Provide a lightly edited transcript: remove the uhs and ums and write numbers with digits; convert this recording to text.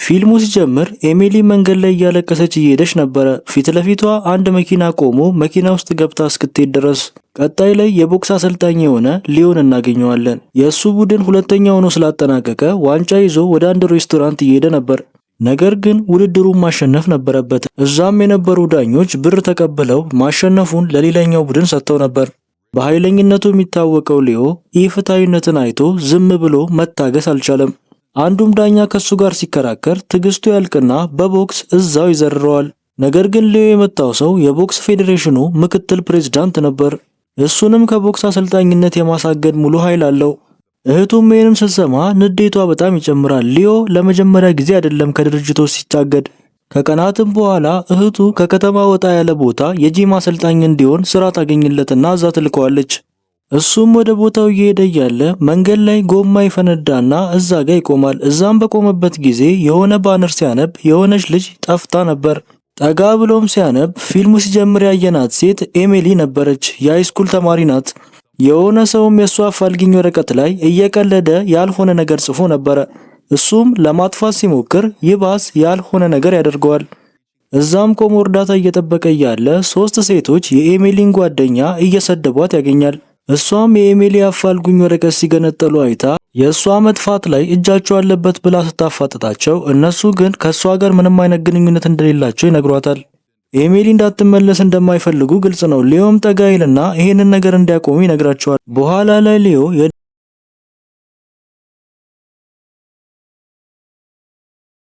ፊልሙ ሲጀምር ኤሚሊ መንገድ ላይ እያለቀሰች እየሄደች ነበረ። ፊት ለፊቷ አንድ መኪና ቆሞ መኪና ውስጥ ገብታ እስክትሄድ ድረስ። ቀጣይ ላይ የቦክስ አሰልጣኝ የሆነ ሊዮን እናገኘዋለን። የእሱ ቡድን ሁለተኛ ሆኖ ስላጠናቀቀ ዋንጫ ይዞ ወደ አንድ ሬስቶራንት እየሄደ ነበር። ነገር ግን ውድድሩን ማሸነፍ ነበረበት። እዛም የነበሩ ዳኞች ብር ተቀብለው ማሸነፉን ለሌላኛው ቡድን ሰጥተው ነበር። በኃይለኝነቱ የሚታወቀው ሊዮ ኢፍትሐዊነትን አይቶ ዝም ብሎ መታገስ አልቻለም። አንዱም ዳኛ ከሱ ጋር ሲከራከር ትዕግስቱ ያልቅና በቦክስ እዛው ይዘርረዋል። ነገር ግን ሊዮ የመታው ሰው የቦክስ ፌዴሬሽኑ ምክትል ፕሬዝዳንት ነበር። እሱንም ከቦክስ አሰልጣኝነት የማሳገድ ሙሉ ኃይል አለው። እህቱም ይህንም ስትሰማ ንዴቷ በጣም ይጨምራል። ሊዮ ለመጀመሪያ ጊዜ አይደለም ከድርጅቶች ሲታገድ። ከቀናትም በኋላ እህቱ ከከተማ ወጣ ያለ ቦታ የጂም አሰልጣኝ እንዲሆን ስራ ታገኝለትና እዛ ትልከዋለች። እሱም ወደ ቦታው እየሄደ እያለ መንገድ ላይ ጎማ ይፈነዳና እዛ ጋ ይቆማል። እዛም በቆመበት ጊዜ የሆነ ባነር ሲያነብ የሆነች ልጅ ጠፍታ ነበር። ጠጋ ብሎም ሲያነብ ፊልሙ ሲጀምር ያየናት ሴት ኤሚሊ ነበረች። የሃይስኩል ተማሪ ናት። የሆነ ሰውም የእሷ አፋልጉኝ ወረቀት ላይ እየቀለደ ያልሆነ ነገር ጽፎ ነበረ። እሱም ለማጥፋት ሲሞክር ይባስ ያልሆነ ነገር ያደርገዋል። እዛም ቆሞ እርዳታ እየጠበቀ እያለ ሶስት ሴቶች የኤሚሊን ጓደኛ እየሰደቧት ያገኛል። እሷም የኤሚሊ አፋልጉኝ ወረቀት ሲገነጠሉ አይታ የእሷ መጥፋት ላይ እጃቸው አለበት ብላ ስታፋጥጣቸው እነሱ ግን ከእሷ ጋር ምንም አይነት ግንኙነት እንደሌላቸው ይነግሯታል። ኤሚሊ እንዳትመለስ እንደማይፈልጉ ግልጽ ነው። ሊዮም ጠጋ ይልና ይህንን ነገር እንዲያቆሙ ይነግራቸዋል። በኋላ ላይ ሊዮ